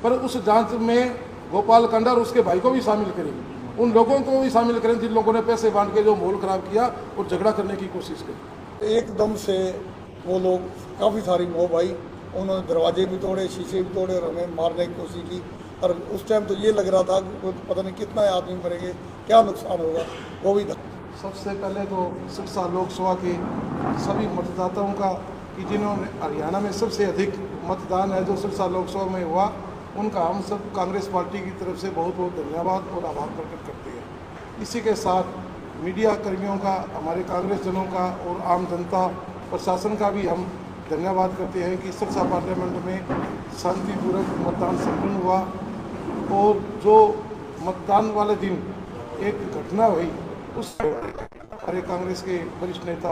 पर उस जांच में गोपाल कांडा और उसके भाई को भी शामिल करें, उन लोगों को भी शामिल करें जिन लोगों ने पैसे बांट के जो माहौल खराब किया और झगड़ा करने की कोशिश की। एकदम से वो लोग काफ़ी सारी मोब आई, उन्होंने दरवाजे भी तोड़े, शीशे भी तोड़े और हमें मारने की कोशिश की। और उस टाइम तो ये लग रहा था कि पता नहीं कितना आदमी मरेंगे, क्या नुकसान होगा, वो भी था। सबसे पहले तो सिरसा लोकसभा के सभी मतदाताओं का कि जिन्होंने हरियाणा में सबसे अधिक मतदान है जो सिरसा लोकसभा में हुआ, उनका हम सब कांग्रेस पार्टी की तरफ से बहुत बहुत धन्यवाद और आभार प्रकट करते हैं। इसी के साथ मीडिया कर्मियों का, हमारे कांग्रेस जनों का और आम जनता प्रशासन का भी हम धन्यवाद करते हैं कि सिरसा पार्लियामेंट में शांतिपूर्वक मतदान संपन्न हुआ। और जो मतदान वाले दिन एक घटना हुई उस हमारे कांग्रेस के वरिष्ठ नेता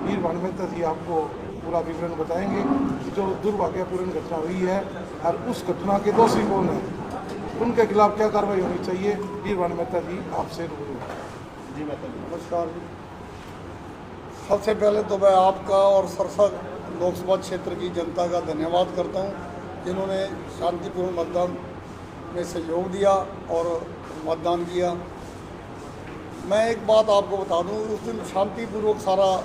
वीर भानु मेहता जी आपको पूरा विवरण बताएंगे कि जो दुर्भाग्यपूर्ण घटना हुई है और उस घटना के दोषी कौन है, उनके खिलाफ क्या कार्रवाई होनी चाहिए। वीर भानु मेहता जी आपसे रूबरू। जी नमस्कार जी। सबसे पहले तो मैं आपका और सिरसा लोकसभा क्षेत्र की जनता का धन्यवाद करता हूं जिन्होंने शांतिपूर्ण मतदान में सहयोग दिया और मतदान किया। मैं एक बात आपको बता दूं, उस दिन शांतिपूर्वक सारा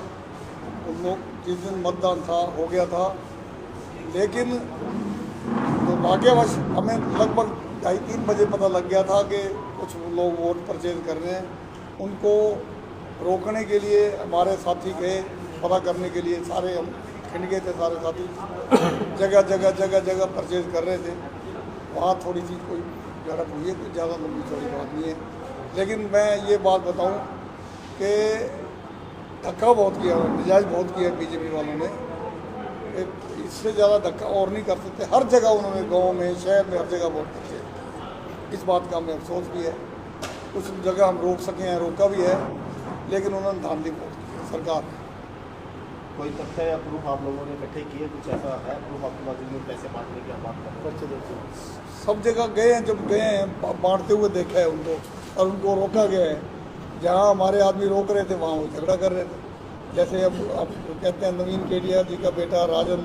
लोग जिस दिन मतदान था हो गया था, लेकिन दुर्भाग्यवश हमें लगभग 2:30 बजे पता लग गया था कि कुछ लोग वोट परचेज कर रहे हैं। उनको रोकने के लिए हमारे साथी गए, पता करने के लिए सारे हम खिंड गए थे, सारे साथी जगह जगह परचेज कर रहे थे। वहाँ थोड़ी सी कोई झड़प हुई है, कोई ज़्यादा लंबी चौड़ी बात नहीं है। लेकिन मैं ये बात बताऊं कि धक्का बहुत किया, मिजाज बहुत किया बीजेपी वालों ने। इससे ज़्यादा धक्का और नहीं कर सकते। हर जगह उन्होंने, गांव में, शहर में, हर जगह वोट करते। इस बात का हमें अफसोस भी है। कुछ जगह हम रोक सके हैं, रोका भी है, लेकिन उन्होंने धांधली बहुत की सरकार। कोई तथ्य या प्रूफ आप लोगों ने इकट्ठे किए, कुछ ऐसा है प्रूफ आपके पास जिनमें पैसे बांटने की बात कर रहे हैं? सब जगह गए हैं, जब गए हैं बांटते हुए देखा है उनको और उनको रोका गया है। जहाँ हमारे आदमी रोक रहे थे वहाँ वो झगड़ा कर रहे थे। जैसे अब कहते हैं नवीन केडिया जी का बेटा राजन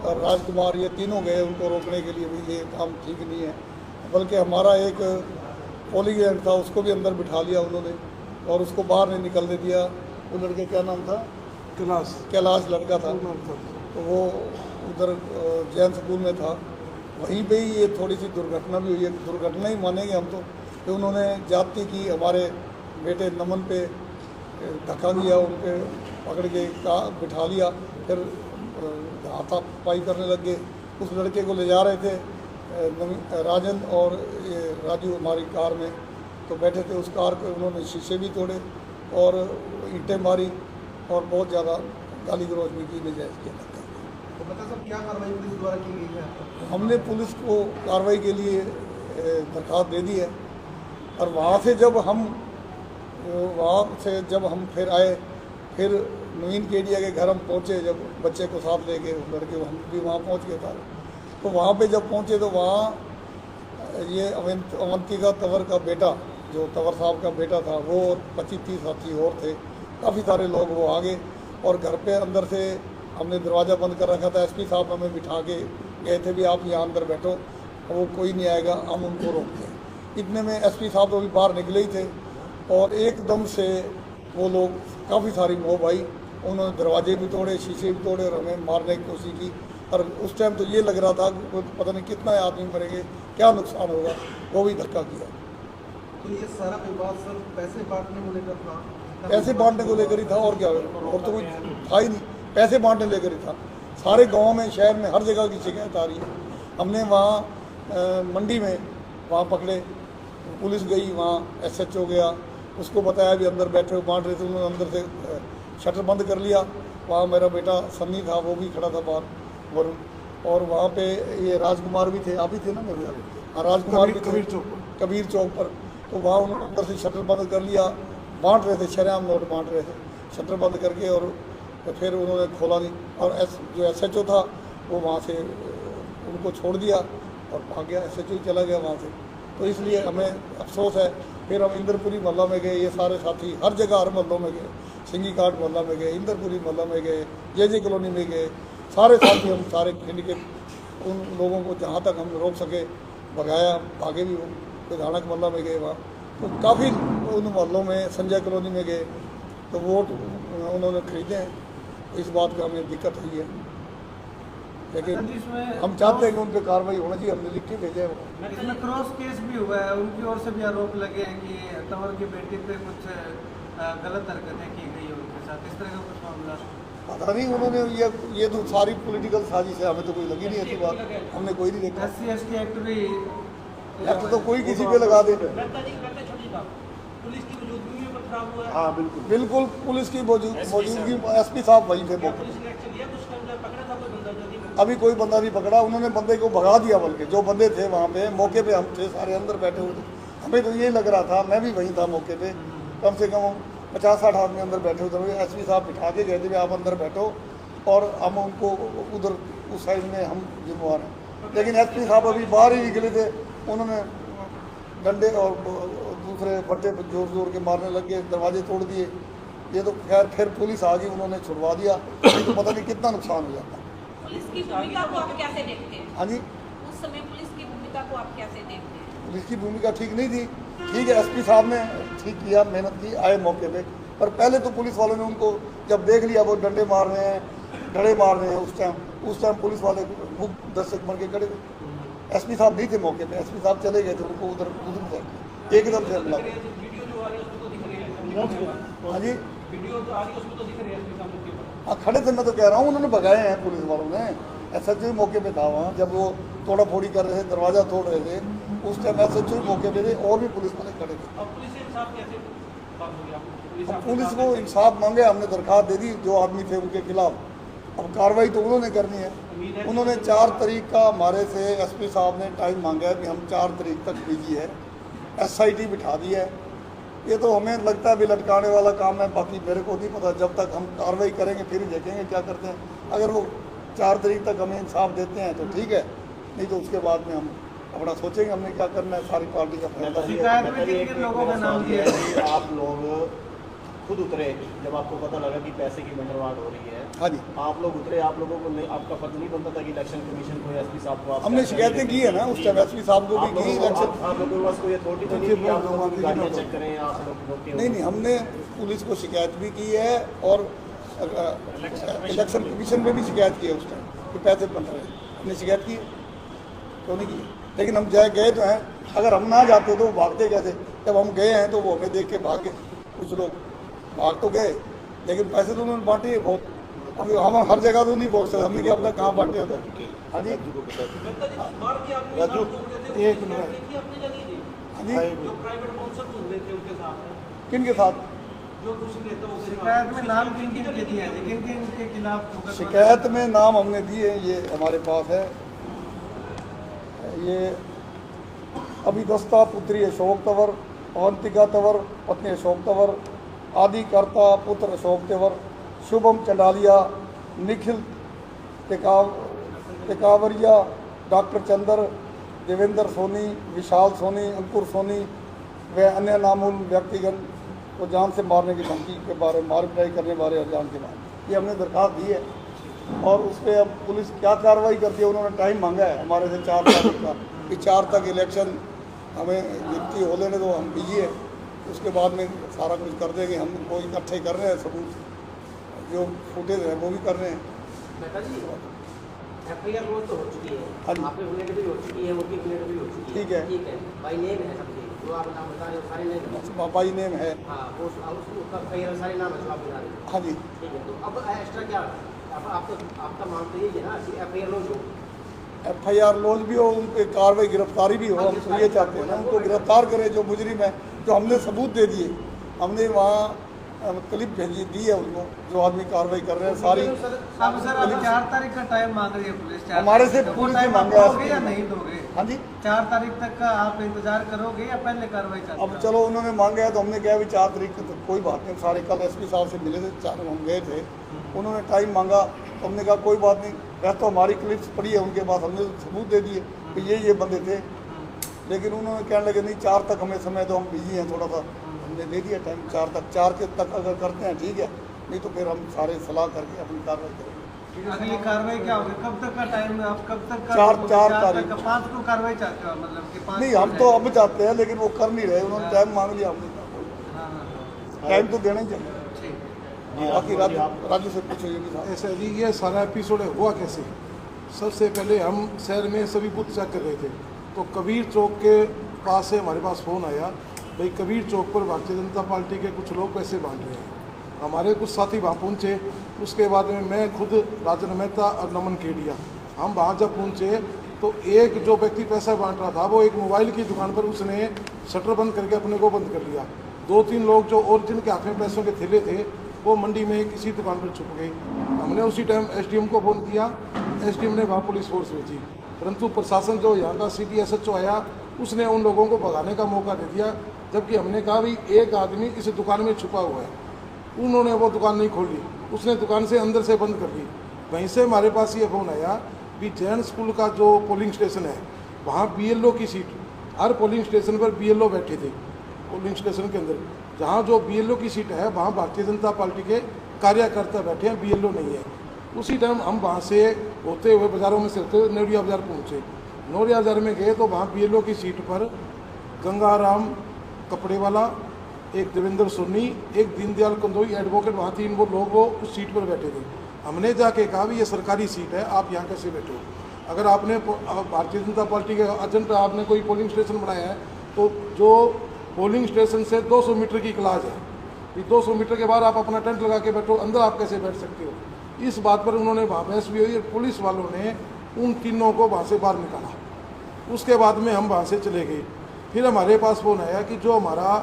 और राजकुमार, ये तीनों गए उनको रोकने के लिए, भी ये काम ठीक नहीं है। बल्कि हमारा एक पोलिंग एजेंट था, उसको भी अंदर बिठा लिया उन्होंने और उसको बाहर नहीं निकलने दिया। वो लड़के क्या नाम था? कैलाश लड़का था, तो वो उधर जैन स्कूल में था। वहीं पे ही ये थोड़ी सी दुर्घटना भी हुई है। दुर्घटना ही मानेंगे हम तो कि उन्होंने जाति की हमारे बेटे नमन पे धक्का दिया, उनके पकड़ के बिठा लिया, फिर हाथापाई करने लग गए। उस लड़के को ले जा रहे थे राजन और ये राजू हमारी कार में तो बैठे थे। उस कार के उन्होंने शीशे भी तोड़े और ईंटें मारी और बहुत ज़्यादा गाली गलौज भी की, नजायज़ किया। तो बता सब क्या कार्रवाई पुलिस द्वारा की गई है? हमने पुलिस को कार्रवाई के लिए दरख्वास्त दे दी है। और वहाँ से जब हम फिर आए, फिर नवीन केडिया के घर हम पहुँचे, जब बच्चे को साथ लेके लड़के हम भी वहाँ पहुँच गए था। तो वहाँ पे जब पहुँचे तो वहाँ ये अवंतिका तंवर का बेटा, जो तंवर साहब का बेटा था, वो और 25-30 साथी और थे। काफ़ी सारे लोग वो आ गए और घर पे अंदर से हमने दरवाज़ा बंद कर रखा था। एसपी साहब हमें बिठा के गए थे भी आप यहाँ अंदर बैठो, वो कोई नहीं आएगा, हम उनको रोकते हैं। इतने में एसपी साहब तो अभी बाहर निकले ही थे और एकदम से वो लोग, काफ़ी सारी मोब आई, उन्होंने दरवाजे भी तोड़े, शीशे भी तोड़े और हमें मारने की कोशिश की। और उस टाइम तो ये लग रहा था कि पता नहीं कितना आदमी मरेंगे, क्या नुकसान होगा, वो भी धक्का किया। तो ये सारा विवाद सर पैसे बांटने को लेकर था? पैसे बांटने को लेकर ही था, और क्या, और तो कुछ था ही नहीं। पैसे बांटने लेकर ही था। सारे गाँव में, शहर में, हर जगह की शिकायत आ रही है। हमने वहाँ मंडी में वहाँ पकड़े, पुलिस गई, वहाँ SHO गया, उसको बताया भी अंदर बैठे हो बांट रहे थे। उन्होंने अंदर से शटर बंद कर लिया। वहाँ मेरा बेटा सन्नी था, वो भी खड़ा था बाहर, वरुण, और वहाँ पे ये राजकुमार भी थे, आप ही थे ना मेरे? हाँ, राजकुमार भी थे कबीर चौक पर। तो वहाँ उन्होंने अंदर से शटर बंद कर लिया, बांट रहे थे, शरेआम नोट बांट रहे थे, शटर बंद करके। और फिर उन्होंने खोला नहीं और जो SHO था वो वहाँ से उनको छोड़ दिया और भाग गया, SHO चला गया वहाँ से। तो इसलिए हमें अफसोस है। फिर हम इंद्रपुरी मोहल्ला में गए, ये सारे साथी हर जगह, हर मोहल्लों में गए, सिंगी घाट मोहल्ला में गए, इंद्रपुरी मोहल्ला में गए, JJ कॉलोनी में गए, सारे साथी हम सारे खिंड के उन लोगों को जहाँ तक हम रोक सके भगाया, भागे भी वो, विधानक मोहल्ला में गए वहाँ, तो काफ़ी उन मोहल्लों में संजय कॉलोनी में गए तो वोट उन्होंने खरीदे हैं। इस बात का हमें दिक्कत हुई है, लेकिन हम चाहते हैं कि उन पर कार्रवाई होना चाहिए। हमने लिख के भेजे हैं वो। इसमें क्रॉस केस भी हुआ है, उनकी ओर से भी आरोप लगे हैं कि तंवर की बेटी पे कुछ गलत हरकतें की गई है उनके साथ, इस तरह का कुछ मामला। पता नहीं उन्होंने ये तो सारी पॉलिटिकल साजिश है, हमें तो कोई लगी नहीं ऐसी बात, हमने कोई नहीं देखा। SC/ST एक्ट भी एक्ट तो कोई किसी पे लगा दे। पुलिस की मौजूदगी में खराब हुआ है। हाँ बिल्कुल बिल्कुल पुलिस की मौजूदगी, SP साहब वहीं थे मौके पे। अभी कोई बंदा नहीं पकड़ा, उन्होंने बंदे को भगा दिया, बल्कि जो बंदे थे वहाँ पे मौके पे हम थे सारे अंदर बैठे हुए थे। हमें तो यही लग रहा था, मैं भी वहीं था मौके पे, कम से कम 50-60 आदमी अंदर बैठे हुए थे। SP साहब बिठा के गए थे, आप अंदर बैठो और हम उनको उधर उस साइड में हम जिम्मेवार हैं। लेकिन SP साहब अभी बाहर ही निकले थे, उन्होंने डंडे और दूसरे बट्टे जोर जोर के मारने लग गए, दरवाजे तोड़ दिए। ये तो खैर फिर पुलिस आ गई, उन्होंने छुड़वा दिया, तो पता नहीं कितना नुकसान हो जाता। पुलिस की भूमिका को आप कैसे देखते हैं? हाँ जी, उस समय पुलिस की भूमिका को आप कैसे देखते हैं? पुलिस की भूमिका ठीक नहीं थी। ठीक है, SP साहब ने ठीक किया, मेहनत की, आए मौके पे, पर पहले तो पुलिस वालों ने उनको जब देख लिया वो डंडे मार रहे हैं, डंडे मार रहे हैं, उस टाइम पुलिस वाले वो दर्शक बन के खड़े थे। SP साहब नहीं थे मौके पे, SP साहब चले गए थे, उनको उधर एकदम से हमला। हाँ जी, हाँ खड़े थे, मैं तो कह रहा हूँ उन्होंने भगाए हैं पुलिस वालों ने। SHO मौके पे था वहाँ, जब वो तोड़ा फोड़ी कर रहे थे, दरवाज़ा तोड़ रहे थे, उस टाइम SHO मौके पे थे और भी पुलिस वाले खड़े थे। पुलिस को इंसाफ मांगे, हमने दरखास्त दे दी जो आदमी थे उनके खिलाफ। अब कार्रवाई तो उन्होंने करनी है। उन्होंने 4 तारीख का हमारे से SP साहब ने टाइम मांगा है कि हम 4 तारीख तक बिजी है, SIT बिठा दी है। ये तो हमें लगता है भी लटकाने वाला काम है, बाकी मेरे को नहीं पता। जब तक हम कार्रवाई करेंगे फिर ही देखेंगे क्या करते हैं। अगर वो 4 तारीख तक हमें इंसाफ देते हैं तो ठीक है, नहीं तो उसके बाद में हम अपना सोचेंगे हमने क्या करना है। सारी पार्टी का फैसला है। शिकायत में किन लोगों का नाम दिया है? आप लोग खुद उतरे जब आपको पता लगा कि पैसे की मंगलवाड़ हो रही है? हाँ जी, आप लोग उतरे, आप लोगों को आपका फर्ज नहीं बनता था कि इलेक्शन कमीशन को, SP साहब को? हमने शिकायतें की है ना उस टाइम, SP साहब को भी की। इलेक्शन आप लोगों के पास कोई अथॉरिटी तो नहीं कि आप लोगों की गाड़ियाँ चेक करें, आप लोग नहीं, हमने पुलिस को शिकायत भी की है और इलेक्शन कमीशन में भी शिकायत की है उस टाइम कि पैसे बन रहे हैं। हमने शिकायत की है, क्यों नहीं की? लेकिन हम गए तो हैं। अगर हम ना जाते तो वो भागते कैसे? जब हम गए हैं तो वो हमें देख के भाग गए। कुछ लोग भाग तो गए, लेकिन पैसे तो उन्होंने बांटे बहुत। अभी हम हर जगह तो नहीं पहुँच सकते, हमने क्या अपना कहाँ बांटे होता है। हाँ जी, राजू एक मिनट, हाँ जी, किन के साथ शिकायत में नाम किन किन के दिए हैं, किन किन के खिलाफ? शिकायत में नाम हमने दिए, ये हमारे पास है। ये अभिदस्ता पुत्री अशोक तंवर, अवंतिका तंवर पत्नी अशोक तंवर, आदिकर्ता पुत्र अशोक तंवर, शुभम चंडालिया, निखिल टेकावरिया, डॉक्टर चंद्र, देवेंद्र सोनी, विशाल सोनी, अंकुर सोनी व अन्य नामूल व्यक्तिगण को जान से मारने की धमकी के बारे में, मार पिटाई करने बारे और जान के बारे, ये हमने दरखास्त दी है। और उस पर अब पुलिस क्या कार्रवाई करती है, उन्होंने टाइम मांगा है हमारे से 4 तारीख का कि 4 तक इलेक्शन हमें जितनी हो लेने दो, हम बिजी है। उसके बाद में सारा कुछ कर देंगे। हम को इकट्ठे कर रहे हैं सबूत, जो फुटेज है वो भी कर रहे हैं। FIR रोज तो हो चुकी है, हाँ जी। आपकी बुलेट भी हो चुकी है, उनकी बुलेट भी हो चुकी है। ठीक है। ठीक है, बाई नेम है सबके, जो आप नाम बता रहे हो सारे नेम है। पापा ही नेम है। हाँ, वो उसका FIR सारे नाम है जो आप बता रहे हो। हाँ जी, ठीक है, तो अब एक्स्ट्रा क्या आपका मांग तो यही है ना कि FIR रोज हो। FIR लॉज भी हो, उन पर कार्रवाई गिरफ्तारी भी हो। हम तो ये चाहते हैं ना, उनको गिरफ्तार करें जो मुजरिम है। जो हमने सबूत दे दिए, हमने वहाँ क्लिप भेजी दी है उनको, जो आदमी कार्रवाई कर रहे हैं सारी। अब सर अभी 4 तारीख का टाइम मांग रही है पुलिस। हमारे से वो पुलिस ने टाइम मांगा है। दोगे या नहीं दोगे? हाँ जी, 4 तारीख तक का आप इंतजार करोगे या पहले कार्रवाई अब करोगे? चलो उन्होंने मांगा है तो हमने कहा भी 4 तारीख को तो कोई बात नहीं। सारे कल SP साहब से मिले थे, 4 हम गए थे, उन्होंने टाइम मांगा तो हमने कहा कोई बात नहीं। वैसे तो हमारी क्लिप्स पड़ी है उनके पास, हमने सबूत दे दिए कि ये बंदे थे। लेकिन उन्होंने कहने लगे नहीं 4 तक हमें समय दो, हम बिजी हैं थोड़ा सा। हमने दे दिया टाइम 4 तक। 4 के तक अगर करते हैं ठीक है, नहीं तो फिर हम सारे सलाह करके अपनी कार्रवाई करेंगे। अगली कार्रवाई क्या होगी? कब तक का टाइम है? आप कब तक का? 4 तारीख। 5 को कार्रवाई चाहते हो मतलब कि 5? नहीं, हम तो अब चाहते हैं, लेकिन वो कर नहीं रहे, उन्होंने टाइम मांग लिया, हमने हाँ हाँ टाइम तो देना ही चाहिए। ठीक। बाकी राजू से पूछो ये भी साहब। ऐसा जी, ये सारा एपिसोड हुआ कैसे? सबसे पहले हम शहर में सभी बूथ चेक कर रहे थे, तो कबीर चौक के पास से हमारे पास फ़ोन आया, भाई कबीर चौक पर भारतीय जनता पार्टी के कुछ लोग पैसे बांट रहे हैं। हमारे कुछ साथी वहाँ पहुँचे, उसके बाद में मैं खुद राजन मेहता और नमन केडिया हम वहाँ जब पहुँचे तो एक जो व्यक्ति पैसा बांट रहा था, वो एक मोबाइल की दुकान पर उसने शटर बंद करके अपने को बंद कर लिया। 2-3 लोग जो और जिनके हाथ में पैसों के थैले थे, वो मंडी में किसी दुकान पर छुप गए। हमने उसी टाइम एसडीएम को फ़ोन किया, एसडीएम ने वहाँ पुलिस फोर्स भेजी, परंतु प्रशासन जो यहाँ का सिटी एसएचओ आया, उसने उन लोगों को भगाने का मौका दे दिया। जबकि हमने कहा भाई एक आदमी इस दुकान में छुपा हुआ है, उन्होंने वो दुकान नहीं खोली, उसने दुकान से अंदर से बंद कर दी। वहीं से हमारे पास ये फ़ोन आया कि जैन स्कूल का जो पोलिंग स्टेशन है, वहाँ बीएलओ की सीट, हर पोलिंग स्टेशन पर बीएलओ बैठे थे। पोलिंग स्टेशन के अंदर जहाँ जो बीएलओ की सीट है, वहाँ भारतीय जनता पार्टी के कार्यकर्ता बैठे हैं, बीएलओ नहीं है। उसी टाइम हम वहाँ से होते हुए बाज़ारों में से होते हुए नौरिया बाज़ार पहुँचे। नौरिया बाज़ार में गए तो वहाँ बीएलओ की सीट पर गंगाराम कपड़े वाला, एक देवेंद्र सोनी, एक दीनदयाल कंदोई एडवोकेट, वहाँ 3 वो लोग वो उस सीट पर बैठे थे। हमने जाके कहा भी ये सरकारी सीट है, आप यहाँ कैसे बैठे हो? अगर आपने भारतीय जनता पार्टी के एजेंट आपने कोई पोलिंग स्टेशन बनाया है, तो जो पोलिंग स्टेशन से 200 मीटर की क्लास है, कि 200 मीटर के बाद आप अपना टेंट लगा के बैठो, अंदर आप कैसे बैठ सकते हो? इस बात पर उन्होंने वहाँ बहस भी हुई, पुलिस वालों ने उन तीनों को वहाँ से बाहर निकाला। उसके बाद में हम वहाँ से चले गए। फिर हमारे पास फ़ोन आया कि जो हमारा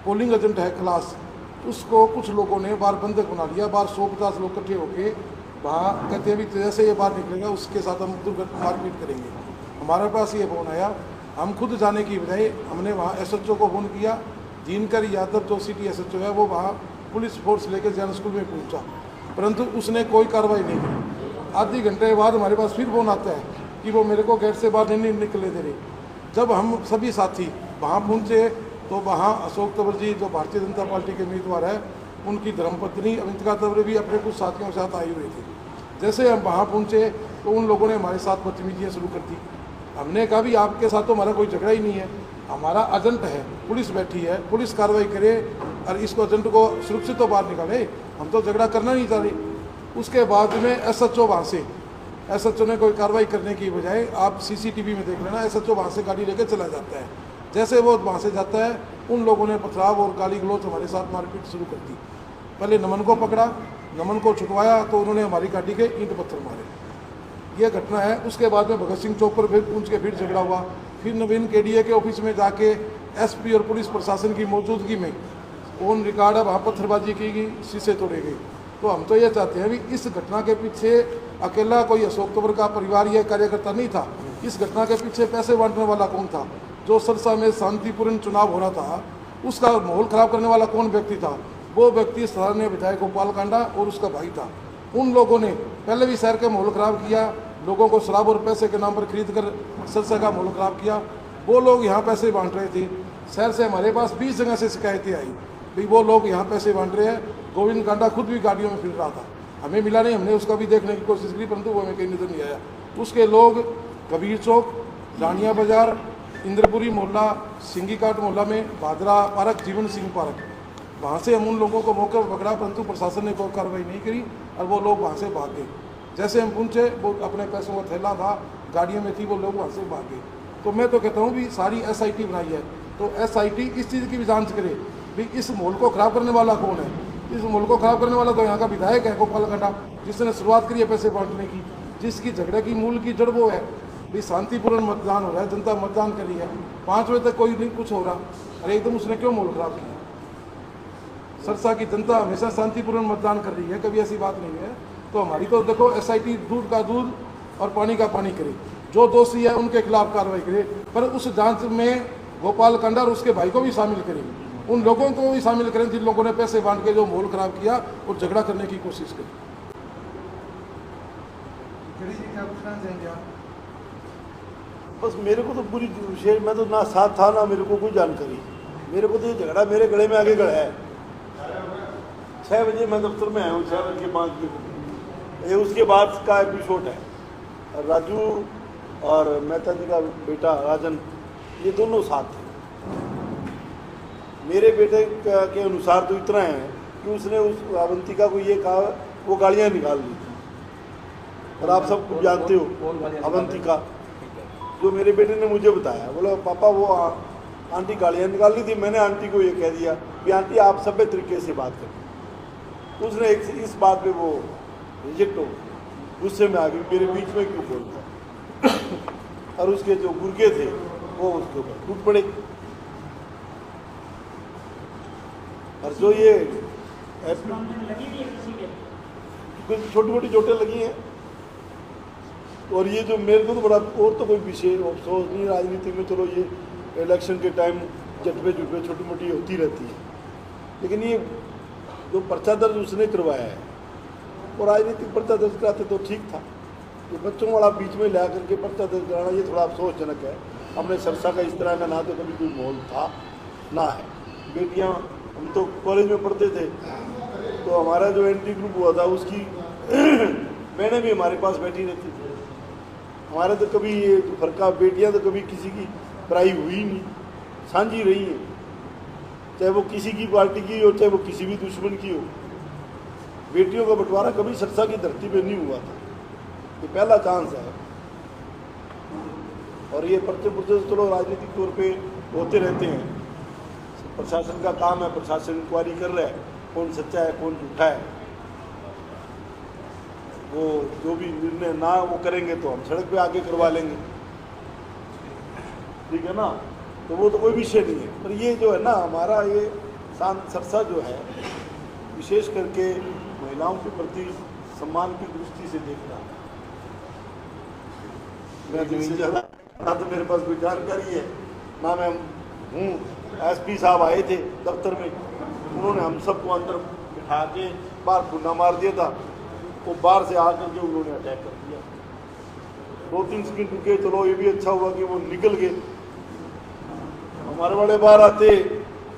पोलिंग एजेंट है क्लास, उसको कुछ लोगों ने बाहर बंधक बना लिया। बाहर 100-50 लोग इकट्ठे होके वहाँ कहते हैं भी जैसे ये बाहर निकलेगा उसके साथ हम दुर्घटना मारपीट करेंगे। हमारे पास ये फ़ोन आया, हम खुद जाने की बजाय हमने वहाँ एसएचओ को फ़ोन किया। दिनकर यादव जो सिटी एसएचओ है, वो वहाँ पुलिस फोर्स लेकर जैन स्कूल में पहुँचा, परंतु उसने कोई कार्रवाई नहीं की। आधे घंटे बाद हमारे पास फिर फ़ोन आता है कि वो मेरे को गेट से बाहर नहीं निकले दे रहे। जब हम सभी साथी वहाँ पहुँचे तो वहाँ अशोक तंवर जी जो भारतीय जनता पार्टी के उम्मीदवार है, उनकी धर्मपत्नी अमितिका तंवर भी अपने कुछ साथियों के साथ आई हुई थी। जैसे हम वहाँ पहुँचे तो उन लोगों ने हमारे साथ बदतमीजियाँ शुरू कर दी। हमने कहा भी आपके साथ तो हमारा कोई झगड़ा ही नहीं है, हमारा एजेंट है, पुलिस बैठी है, पुलिस कार्रवाई करे और इसको एजेंट को सुरक्षित तो बाहर निकाले, हम तो झगड़ा करना नहीं चाह रहे। उसके बाद में एसएचओ वहाँ से, एसएचओ ने कोई कार्रवाई करने की बजाय, आप सीसीटीवी में देख लेना, एसएचओ वहाँ से गाड़ी लेकर चला जाता है। जैसे वो वहाँ से जाता है, उन लोगों ने पथराव और गाली गलौज हमारे साथ मारपीट शुरू कर दी। पहले नमन को पकड़ा, नमन को छुटवाया तो उन्होंने हमारी गाड़ी के ईंट पत्थर मारे। ये घटना है। उसके बाद में भगत सिंह चौक पर फिर पूछ के फिर झगड़ा हुआ। फिर नवीन केडीए के ऑफिस में जाके एसपी और पुलिस प्रशासन की मौजूदगी में ऑन रिकॉर्ड है, वहाँ पत्थरबाजी की गई, शीशे तोड़े गए। तो हम तो ये चाहते हैं भी इस घटना के पीछे अकेला कोई अशोक तंवर का परिवार या कार्यकर्ता नहीं था। इस घटना के पीछे पैसे बांटने वाला कौन था? जो सरसा में शांतिपूर्ण चुनाव हो रहा था, उसका माहौल खराब करने वाला कौन व्यक्ति था? वो व्यक्ति स्थानीय विधायक गोपाल कांडा और उसका भाई था। उन लोगों ने पहले भी शहर का माहौल खराब किया, लोगों को शराब और पैसे के नाम पर खरीद कर सरसा का माहौल खराब किया। वो लोग यहाँ पैसे बांट रहे थे। शहर से हमारे पास 20 जगह से शिकायतें आई भाई वो लोग यहाँ पैसे बांट रहे हैं। गोविंद कांडा खुद भी गाड़ियों में फिर रहा था, हमें मिला नहीं, हमने उसका भी देखने की कोशिश की, परंतु वो हमें कहीं नजर नहीं आया। उसके लोग कबीर चौक, रानिया बाजार, इंद्रपुरी मोहल्ला, सिंगी काट मोहल्ला में भादरा पार्क, जीवन सिंह पार्क, वहाँ से हम उन लोगों को मौके पर पकड़ा, परंतु प्रशासन ने कोई कार्रवाई नहीं करी और वो लोग वहाँ से भाग गए। जैसे हम पहुँचे, वो अपने पैसों का थैला था, गाड़ियों में थी, वो लोग वहाँ से भाग गए। तो मैं तो कहता हूँ भी सारी SIT बनाई है, तो SIT इस चीज़ की भी जांच करे भी इस माहौल को ख़राब करने वाला कौन है। इस माहौल को ख़राब करने वाला तो यहाँ का विधायक है गोपाल कांडा, जिसने शुरुआत करी है पैसे बांटने की, जिसकी झगड़े की मूल की जड़ वो है। भी शांतिपूर्ण मतदान हो रहा है, जनता मतदान करी है, 5 बजे तक कोई नहीं कुछ हो रहा, अरे एकदम उसने क्यों माहौल खराब किया? सरसा की जनता हमेशा शांतिपूर्ण मतदान कर रही है, कभी ऐसी बात नहीं है। तो हमारी तो देखो SIT दूध का दूध और पानी का पानी करे, जो दोषी है उनके खिलाफ कार्रवाई करे, पर उस जांच में गोपाल कांडा और उसके भाई को भी शामिल करें, उन लोगों को भी शामिल करें जिन लोगों ने पैसे बांट के जो माहौल खराब किया और झगड़ा करने की कोशिश की। बस मेरे को तो पूरी विशेष, मैं तो ना साथ था ना मेरे को कोई जानकारी। मेरे को तो ये झगड़ा मेरे गले में आगे गड़ा है। 6 बजे मैं दफ्तर में आया हूँ, 6 बज के 5 मिनट। ये उसके बाद का एपिसोड है। और राजू और मेहता जी का बेटा राजन, ये दोनों साथ थे। मेरे बेटे के अनुसार तो इतना है कि उसने उस अवंतिका को ये कहा, वो गालियाँ निकाल ली थी, और आप सब कुछ जानते हो अवंतिका, जो मेरे बेटे ने मुझे बताया, बोला पापा वो आंटी गालियाँ निकाल ली थी, मैंने आंटी को ये कह दिया कि आंटी आप सभ्य तरीके से बात करें। उसने इस बात पे वो रिजेक्ट हो गुस्से में आ गई, मेरे बीच में क्यों बोल रहा, और उसके जो गुर्गे थे वो उसके ऊपर टूट पड़े। और जो ये छोटी मोटी चोटें लगी हैं, और ये जो मेरे को तो बड़ा, और तो कोई विशेष अफसोस नहीं राजनीति में, चलो ये इलेक्शन के टाइम जटपे जुटपे छोटी मोटी होती रहती है, लेकिन ये जो पर्चा दर्ज उसने करवाया है, वो राजनीतिक पर्चा दर्ज कराते तो ठीक था, ये बच्चों वाला बीच में ला करके पर्चा दर्ज कराना ये थोड़ा अफसोसजनक है। हमने सरसा का इस तरह का ना तो कभी कोई माहौल था ना है। बेटियाँ, हम तो कॉलेज में पढ़ते थे, तो हमारा जो एंट्री ग्रुप हुआ था उसकी बहनें भी हमारे पास बैठी रहती थी। हमारे तो कभी ये फर्का, बेटियां तो कभी किसी की पराई हुई नहीं, साझी रही हैं, चाहे वो किसी की पार्टी की हो, चाहे वो किसी भी दुश्मन की हो। बेटियों का बंटवारा कभी सरसा की धरती पे नहीं हुआ था, ये पहला चांस है। और ये पर्चे पुर्चे चलो राजनीतिक तौर पे होते रहते हैं, प्रशासन का काम है, प्रशासन इंक्वायरी कर रहा है कौन सच्चा है कौन झूठा है। वो जो भी निर्णय ना वो करेंगे तो हम सड़क पे आके करवा लेंगे, ठीक है ना, तो वो तो कोई विषय नहीं है। पर ये जो है ना हमारा ये सरसा जो है, विशेष करके महिलाओं के प्रति सम्मान की दृष्टि से देखना, मैं तो ज़्यादा ना तो मेरे पास कोई जानकारी है ना मैं हूँ। एसपी साहब आए थे दफ्तर में, उन्होंने हम सबको अंदर बिठा के बाहर फुन्ना मार दिया था, वो बाहर से आकर के उन्होंने अटैक कर दिया। 2-3 सेकंड रुके, चलो ये भी अच्छा हुआ कि वो निकल गए। हमारे वाले बाहर आते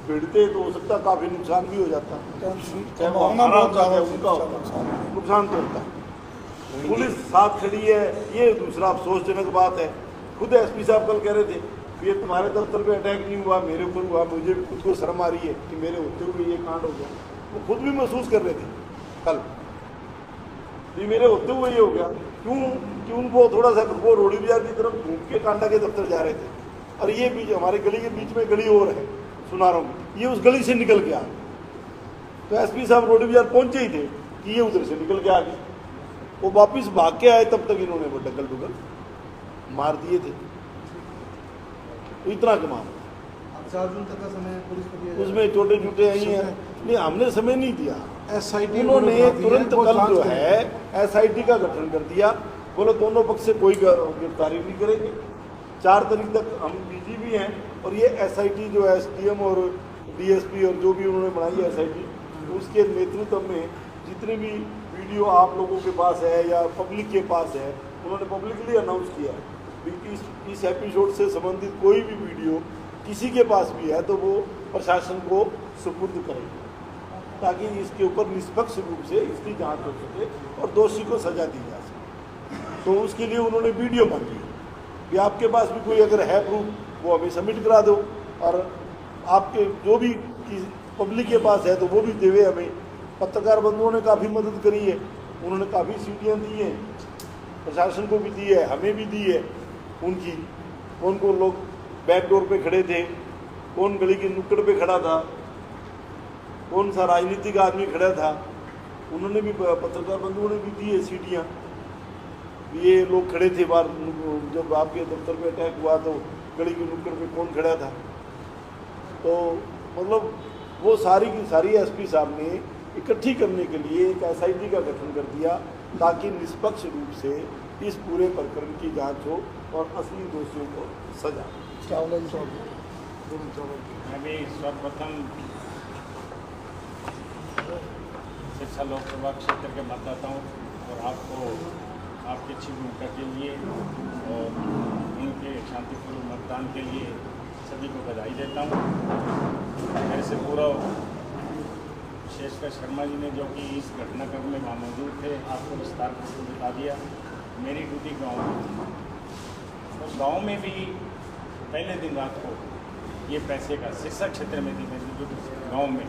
भिड़ते तो हो सकता काफ़ी नुकसान भी हो जाता, चाहे वो हमारा होता है उनका नुकसान तो होता है। पुलिस साथ खड़ी है, ये दूसरा अफसोसजनक बात है। खुद एसपी साहब कल कह रहे थे ये तुम्हारे दफ्तर पे अटैक नहीं हुआ, मेरे ऊपर हुआ, मुझे भी खुद को शर्म आ रही है कि मेरे होते हुए ये कांड हो गया। वो खुद भी महसूस कर रहे थे कल, ये मेरे होते हुए ये हो गया। क्यों उनको थोड़ा सा वो रोड़ी बाजार की तरफ घूम के कांडा के दफ्तर जा रहे थे, और ये बीच हमारे गली के बीच में गली और है सुनारों में, ये उस गली से निकल के आ गए। तो एसपी साहब रोड़ी बाजार पहुंचे ही थे कि ये उधर से निकल के आ गए। वो वापिस भाग के आए, तब तक इन्होंने वो डगल डुगल मार दिए थे। तो इतना कमाल, 4 जून तक का समय पुलिस को दिया, उसमें छोटे छोटे आई हैं। नहीं, हमने समय नहीं दिया, SIT उन्होंने तुरंत कल जो है SIT का गठन कर दिया। बोलो दोनों पक्ष से कोई गिरफ्तारी नहीं करेंगे, 4 तारीख तक हम बिजी भी हैं। और ये SIT जो SDM और DSP और जो भी उन्होंने बनाई है SIT, उसके नेतृत्व में जितने भी वीडियो आप लोगों के पास है या पब्लिक के पास है, उन्होंने पब्लिकली अनाउंस किया है कि इस एपिसोड से संबंधित कोई भी वीडियो किसी के पास भी है तो वो प्रशासन को सुपुर्द करेंगे, ताकि इसके ऊपर निष्पक्ष रूप से इसकी जांच हो सके और दोषी को सजा दी जा सके। तो उसके लिए उन्होंने वीडियो मांगी कि आपके पास भी कोई अगर है प्रूफ वो हमें सबमिट करा दो, और आपके जो भी पब्लिक के पास है तो वो भी देवे हमें। पत्रकार बंधुओं ने काफ़ी मदद करी है, उन्होंने काफ़ी सीटियाँ दी हैं, प्रशासन को भी दी है, हमें भी दी है उनकी। कौन कौन लोग बैक डोर पे खड़े थे, कौन गली के नुक्कड़ पे खड़ा था, कौन सा राजनीतिक आदमी खड़ा था, उन्होंने भी, पत्रकार बंधुओं ने भी दी है सीटियाँ। ये लोग खड़े थे बाहर, जब आपके दफ्तर पे अटैक हुआ तो गली के नुक्कड़ पे कौन खड़ा था। तो मतलब वो सारी की सारी एसपी साहब ने इकट्ठी करने के लिए एक SIT का गठन कर दिया, ताकि निष्पक्ष रूप से इस पूरे प्रकरण की जांच हो और असली दोषियों को सजा। मैं भी सर्वप्रथम सिरसा लोकसभा क्षेत्र के मतदाताओं और आपको आपकी अच्छी भूमिका के लिए और उनके शांतिपूर्ण मतदान के लिए सभी को बधाई देता हूँ। मेरे से पूरा शेषकर शर्मा जी ने, जो कि इस घटनाक्रम में वहाँ मौजूद थे, आपको विस्तार से बता दिया। मेरी ड्यूटी गाँव में, उस गाँव में भी पहले दिन रात को ये पैसे का सिरसा क्षेत्र में थी मेरी ड्यूटी गाँव में।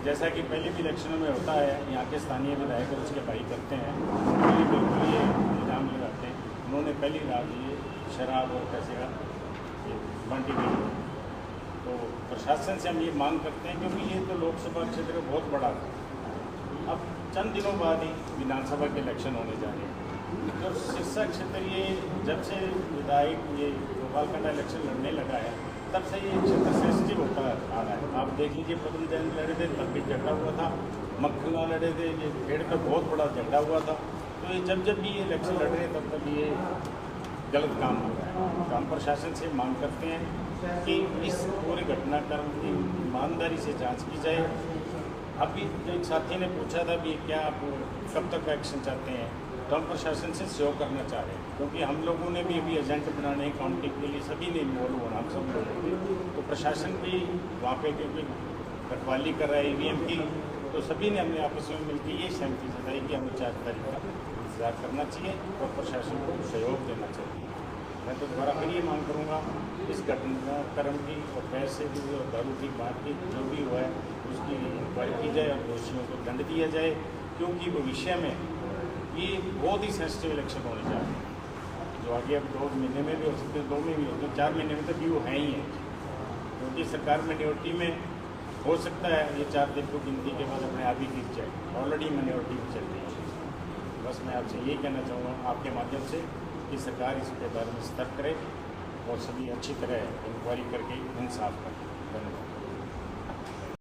जैसा कि पहले भी इलेक्शनों में होता है, यहाँ के स्थानीय विधायक और उसके भाई करते हैं, उन्होंने बिल्कुल ये इल्ज़ाम लगाते हैं। उन्होंने पहली रात ये शराब और पैसे का ये बांटी गई। तो प्रशासन से हम ये मांग करते हैं, क्योंकि ये तो लोकसभा क्षेत्र बहुत बड़ा है। अब चंद दिनों बाद ही विधानसभा के इलेक्शन होने जा रहे हैं। जो सिरसा क्षेत्र ये जब से विधायक ये गोपालकांडा इलेक्शन लड़ने लगा है, तब से ये क्षेत्र सेंसिटिव होता आ रहा है। आप देख लीजिए, पवन जैन लड़े थे तब भी झगड़ा हुआ था, मक्खना लड़े थे, ये खेड़ पे बहुत बड़ा झगड़ा हुआ था। तो ये जब भी ये इलेक्शन लड़ रहे हैं तब तक ये गलत काम हो रहा है। तो हम प्रशासन से मांग करते हैं कि इस पूरे घटनाक्रम की ईमानदारी से जांच की जाए। अभी जो एक साथी ने पूछा था भी क्या आप कब तक एक्शन चाहते हैं, तो हम प्रशासन से सहयोग करना चाह रहे हैं, क्योंकि हम लोगों ने भी अभी एजेंट बनाने काउंटिंग के लिए सभी ने इन्वॉल्व होना, हम सब लोग। तो प्रशासन भी वहाँ पे क्योंकि रखवाली कर रहा है EVM की, तो सभी ने हमने आपस में मिलकर ये सहमति जताई कि हमें 4 तारीख का इंतजार करना चाहिए और प्रशासन को सहयोग देना चाहिए। मैं तो दोबारा फिर ये मांग करूँगा, इस घटनाक्रम की और पैसे की और दारू की बात की जो भी हुआ है उसकी इंक्वायरी की जाए और दोषियों को दंड दिया जाए, क्योंकि भविष्य में ये बहुत ही सेंसिटिव इलेक्शन होने जा रहे हैं, जो आगे अब 2 महीने में भी हो सकते हैं, 2 में भी हो सकते हैं, 4 महीने में तो भी वो हैं ही हैं। क्योंकि सरकार मिनोरिटी में हो सकता है ये 4 दिन को गिनती के बाद अपने आप ही गिर जाए, ऑलरेडी मिनोरिटी में चल रही है। बस मैं आपसे यही कहना चाहूँगा आपके माध्यम से कि सरकार इसके बारे में सतर्क करे और सभी अच्छी तरह इंक्वायरी करके इंसाफ करे। धन्यवाद।